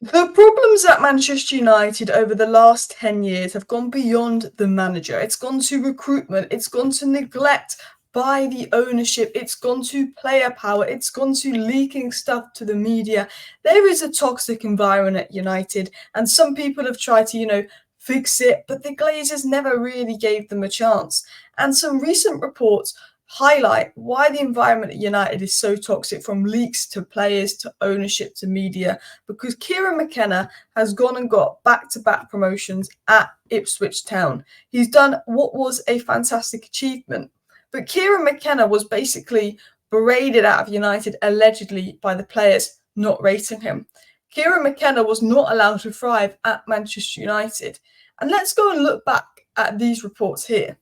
The problems at Manchester United over the last 10 years have gone beyond the manager. It's gone to recruitment, it's gone to neglect by the ownership, it's gone to player power, it's gone to leaking stuff to the media. There is a toxic environment at United, and some people have tried to, fix it, but the Glazers never really gave them a chance. And some recent reports highlight why the environment at United is so toxic, from leaks to players to ownership to media, because Kieran McKenna has gone and got back-to-back promotions at Ipswich Town. He's done what was a fantastic achievement. But Kieran McKenna was basically berated out of United allegedly by the players not rating him. Kieran McKenna was not allowed to thrive at Manchester United. And let's go and look back at these reports here.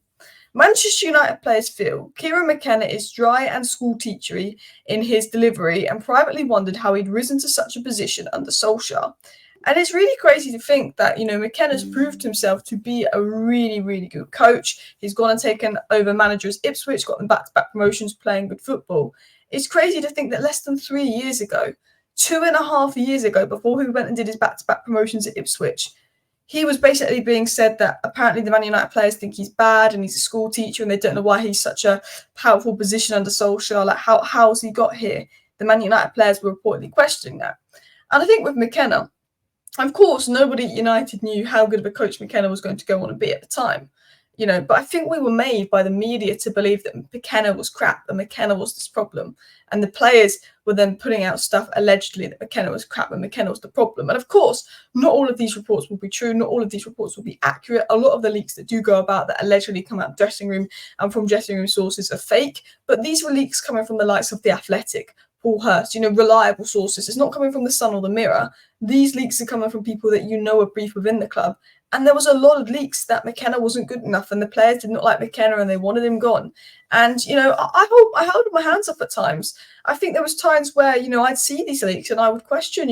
Manchester United players feel Kieran McKenna is dry and school-teachery in his delivery, and privately wondered how he'd risen to such a position under Solskjaer. And it's really crazy to think that, McKenna's proved himself to be a really, really good coach. He's gone and taken over managers Ipswich, got them back-to-back promotions, playing good football. It's crazy to think that less than 3 years ago, 2.5 years ago, before he went and did his back-to-back promotions at Ipswich, he was basically being said that apparently the Man United players think he's bad and he's a school teacher, and they don't know why he's such a powerful position under Solskjaer. Like, how's he got here? The Man United players were reportedly questioning that. And I think with McKenna, of course, nobody at United knew how good of a coach McKenna was going to go on and be at the time. But I think we were made by the media to believe that McKenna was crap and McKenna was this problem. And the players were then putting out stuff allegedly that McKenna was crap and McKenna was the problem. And of course, not all of these reports will be true. Not all of these reports will be accurate. A lot of the leaks that do go about that allegedly come out of dressing room and from dressing room sources are fake. But these were leaks coming from the likes of The Athletic, Paul Hurst, reliable sources. It's not coming from the Sun or the Mirror. These leaks are coming from people that are brief within the club. And there was a lot of leaks that McKenna wasn't good enough, and the players did not like McKenna and they wanted him gone. And, I held my hands up at times. I think there was times where, I'd see these leaks and I would question,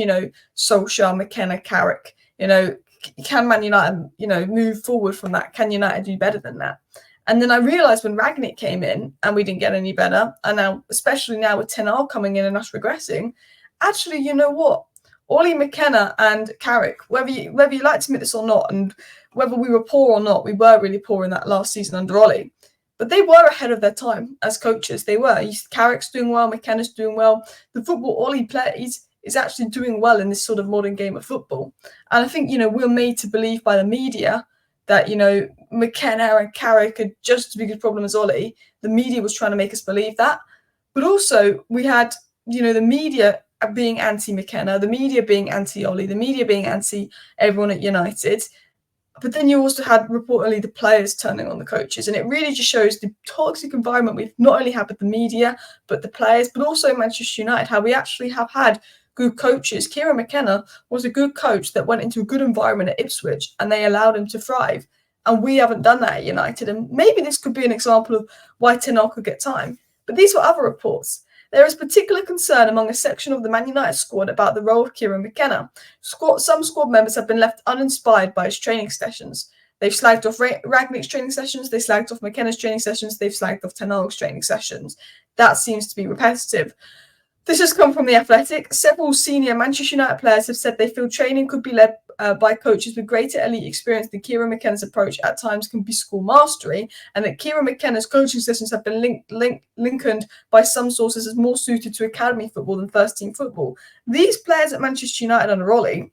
Solskjaer, McKenna, Carrick, can Man United, move forward from that? Can United do better than that? And then I realised when Rangnick came in and we didn't get any better, and now, especially now with Ten Hag coming in and us regressing, actually, you know what? Ollie, McKenna and Carrick, whether you like to admit this or not, and whether we were poor or not, we were really poor in that last season under Ollie. But they were ahead of their time as coaches. They were. Carrick's doing well, McKenna's doing well. The football Ollie plays is actually doing well in this sort of modern game of football. And I think, we're made to believe by the media that, McKenna and Carrick are just as big a problem as Ollie. The media was trying to make us believe that. But also we had, the media being anti-McKenna, the media being anti-Ollie, the media being anti-everyone at United. But then you also had reportedly the players turning on the coaches. And it really just shows the toxic environment we've not only had with the media, but the players, but also Manchester United, how we actually have had good coaches. Kieran McKenna was a good coach that went into a good environment at Ipswich and they allowed him to thrive. And we haven't done that at United. And maybe this could be an example of why Ten Hag could get time. But these were other reports. There is particular concern among a section of the Man United squad about the role of Kieran McKenna. Some squad members have been left uninspired by his training sessions. They've slagged off Rangnick's training sessions, they've slagged off McKenna's training sessions, they've slagged off Ten Hag's training sessions. That seems to be repetitive. This has come from The Athletic. Several senior Manchester United players have said they feel training could be led by coaches with greater elite experience than Kieran McKenna's approach at times can be school mastery, and that Kieran McKenna's coaching sessions have been likened by some sources as more suited to academy football than first-team football. These players at Manchester United under Ollie,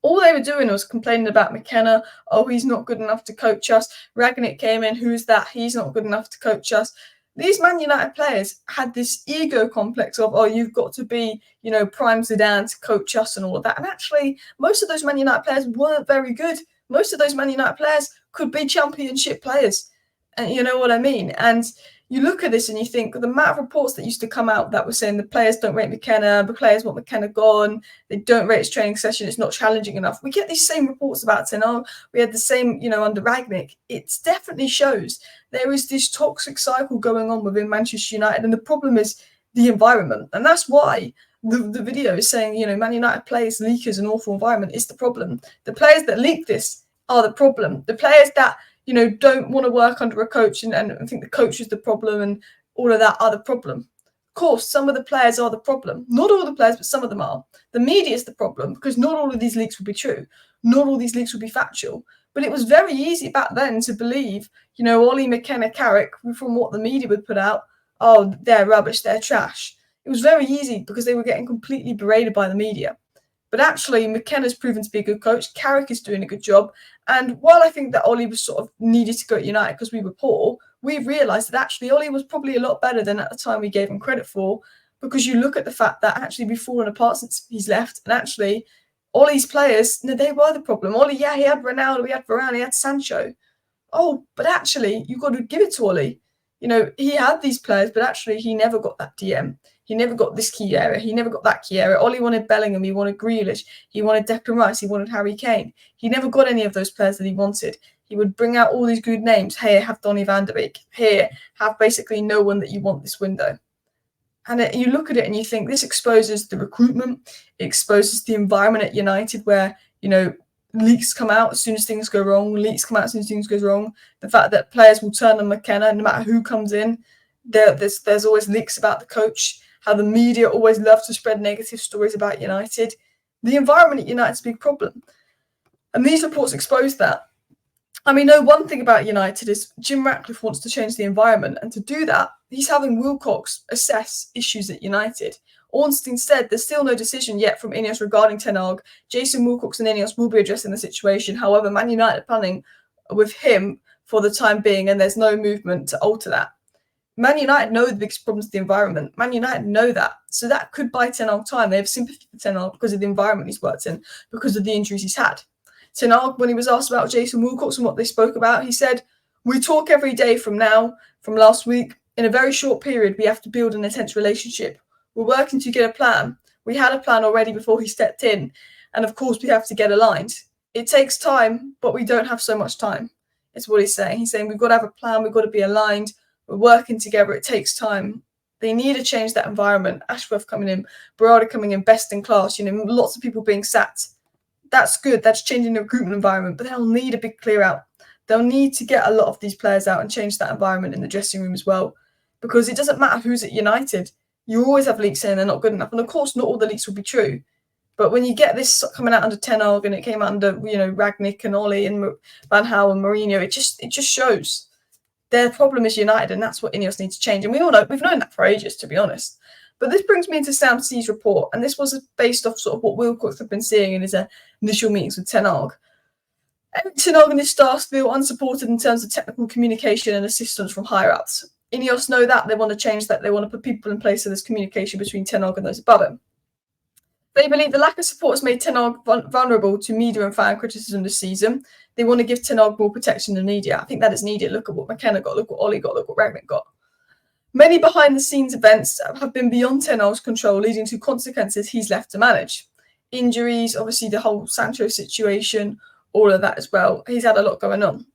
all they were doing was complaining about McKenna. Oh, he's not good enough to coach us. Rangnick came in. Who's that? He's not good enough to coach us. These Man United players had this ego complex of, oh, you've got to be, prime Zidane to coach us and all of that. And actually, most of those Man United players weren't very good. Most of those Man United players could be championship players. And you know what I mean? And you look at this and you think the amount of reports that used to come out that were saying the players don't rate McKenna, the players want McKenna gone, they don't rate his training session, it's not challenging enough. We get these same reports about Ten Hag. We had the same, under Rangnick. It definitely shows there is this toxic cycle going on within Manchester United, and the problem is the environment. And that's why the video is saying, Man United players leak as an awful environment is the problem. The players that leak this are the problem. The players that don't want to work under a coach and think the coach is the problem and all of that are the problem. Of course, some of the players are the problem. Not all the players, but some of them are. The media is the problem because not all of these leaks will be true. Not all these leaks will be factual. But it was very easy back then to believe, Ollie, McKenna, Carrick, from what the media would put out, oh, they're rubbish, they're trash. It was very easy because they were getting completely berated by the media. But actually, McKenna's proven to be a good coach. Carrick is doing a good job. And while I think that Ollie was sort of needed to go at United because we were poor, we've realised that actually Ollie was probably a lot better than at the time we gave him credit for, because you look at the fact that actually we've fallen apart since he's left, and actually Ollie's players, they were the problem. Ollie, yeah, he had Ronaldo, he had Varane, he had Sancho. Oh, but actually, you've got to give it to Ollie. He had these players, but actually he never got that DM. He never got this key area. He never got that key area. Ollie wanted Bellingham. He wanted Grealish. He wanted Declan Rice. He wanted Harry Kane. He never got any of those players that he wanted. He would bring out all these good names. Here, have Donny van de Beek. Here, have basically no one that you want this window. And you look at it and you think this exposes the recruitment. It exposes the environment at United where, leaks come out as soon as things go wrong. Leaks come out as soon as things go wrong. The fact that players will turn on McKenna no matter who comes in. There's always leaks about the coach. How the media always love to spread negative stories about United. The environment at United is a big problem. And these reports expose that. I mean, one thing about United is Jim Ratcliffe wants to change the environment. And to do that, he's having Wilcox assess issues at United. Ornstein said there's still no decision yet from Ineos regarding Ten Hag. Jason Wilcox and Ineos will be addressing the situation. However, Man United are planning with him for the time being, and there's no movement to alter that. Man United know the biggest problems of the environment. Man United know that. So that could buy Ten Hag time. They have sympathy for Ten Hag because of the environment he's worked in, because of the injuries he's had. Ten Hag, when he was asked about Jason Wilcox and what they spoke about, he said, we talk every day from last week. In a very short period, we have to build an intense relationship. We're working to get a plan. We had a plan already before he stepped in. And of course, we have to get aligned. It takes time, but we don't have so much time. It's what he's saying. He's saying we've got to have a plan. We've got to be aligned. We're working together. It takes time. They need to change that environment. Ashworth coming in, Berardi coming in, best in class, lots of people being sacked. That's good. That's changing the recruitment environment, but they'll need a big clear out. They'll need to get a lot of these players out and change that environment in the dressing room as well, because it doesn't matter who's at United. You always have leaks saying they're not good enough. And of course, not all the leaks will be true. But when you get this coming out under Ten Hag and it came out under, Ragnick and Ollie and Van Gaal and Mourinho, it just shows their problem is United, and that's what Ineos needs to change. And we all know, we've known that for ages, to be honest. But this brings me into Sam C's report, and this was based off sort of what Wilcox had been seeing in his initial meetings with Ten Hag. Erik Ten Hag and his staff feel unsupported in terms of technical communication and assistance from higher-ups. Ineos know that. They want to change that. They want to put people in place so there's communication between Ten Hag and those above him. They believe the lack of support has made Ten Hag vulnerable to media and fan criticism this season. They want to give Ten Hag more protection than media. I think that is needed. Look at what McKenna got. Look what Ollie got. Look what Ragnick got. Many behind-the-scenes events have been beyond Ten Hag's control, leading to consequences he's left to manage. Injuries, obviously the whole Sancho situation, all of that as well. He's had a lot going on.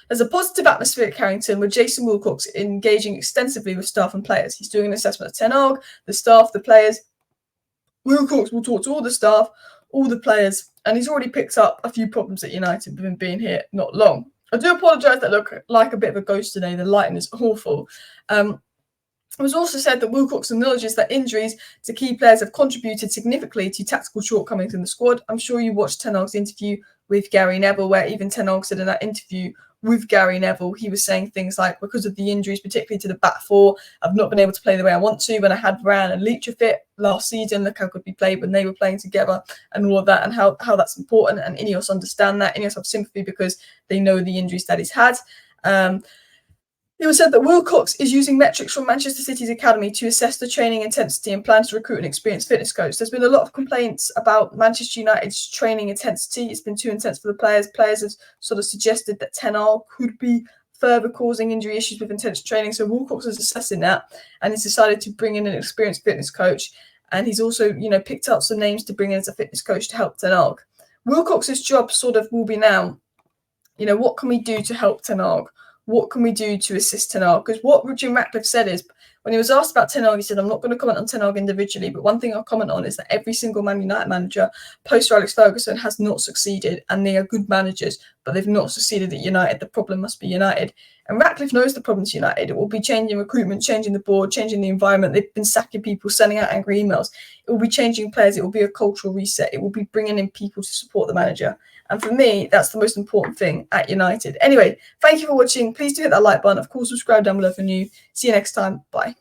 There's a positive atmosphere at Carrington with Jason Wilcox engaging extensively with staff and players. He's doing an assessment of Ten Hag, the staff, the players. Wilcox will talk to all the staff, all the players, and he's already picked up a few problems at United with him being here not long. I do apologise that I look like a bit of a ghost today. The lighting is awful. It was also said that Wilcox acknowledges that injuries to key players have contributed significantly to tactical shortcomings in the squad. I'm sure you watched Ten Hag's interview with Gary Neville, where even Ten Hag said in that interview with Gary Neville, he was saying things like, because of the injuries, particularly to the back four, I've not been able to play the way I want to. When I had Varane and Leach fit last season, look how good we played when they were playing together and all of that, and how that's important. And Ineos understand that. Ineos have sympathy because they know the injuries that he's had. It was said that Wilcox is using metrics from Manchester City's academy to assess the training intensity and plans to recruit an experienced fitness coach. There's been a lot of complaints about Manchester United's training intensity. It's been too intense for the players. Players have sort of suggested that Ten Hag could be further causing injury issues with intense training. So Wilcox is assessing that, and he's decided to bring in an experienced fitness coach. And he's also, picked up some names to bring in as a fitness coach to help Ten Hag. Wilcox's job sort of will be now, what can we do to help Ten Hag? What can we do to assist Ten Hag? Because what Jim Ratcliffe said is, When he was asked about Ten Hag, he said, "I'm not going to comment on Ten Hag individually, but one thing I'll comment on is that every single Man United manager post Alex Ferguson has not succeeded, and they are good managers, but they've not succeeded at United. The problem must be United." And Ratcliffe knows the problem's United. It will be changing recruitment, changing the board, changing the environment. They've been sacking people, sending out angry emails. It will be changing players. It will be a cultural reset. It will be bringing in people to support the manager. And for me, that's the most important thing at United. Anyway, thank you for watching. Please do hit that like button. Of course, subscribe down below if you're new. See you next time. Bye.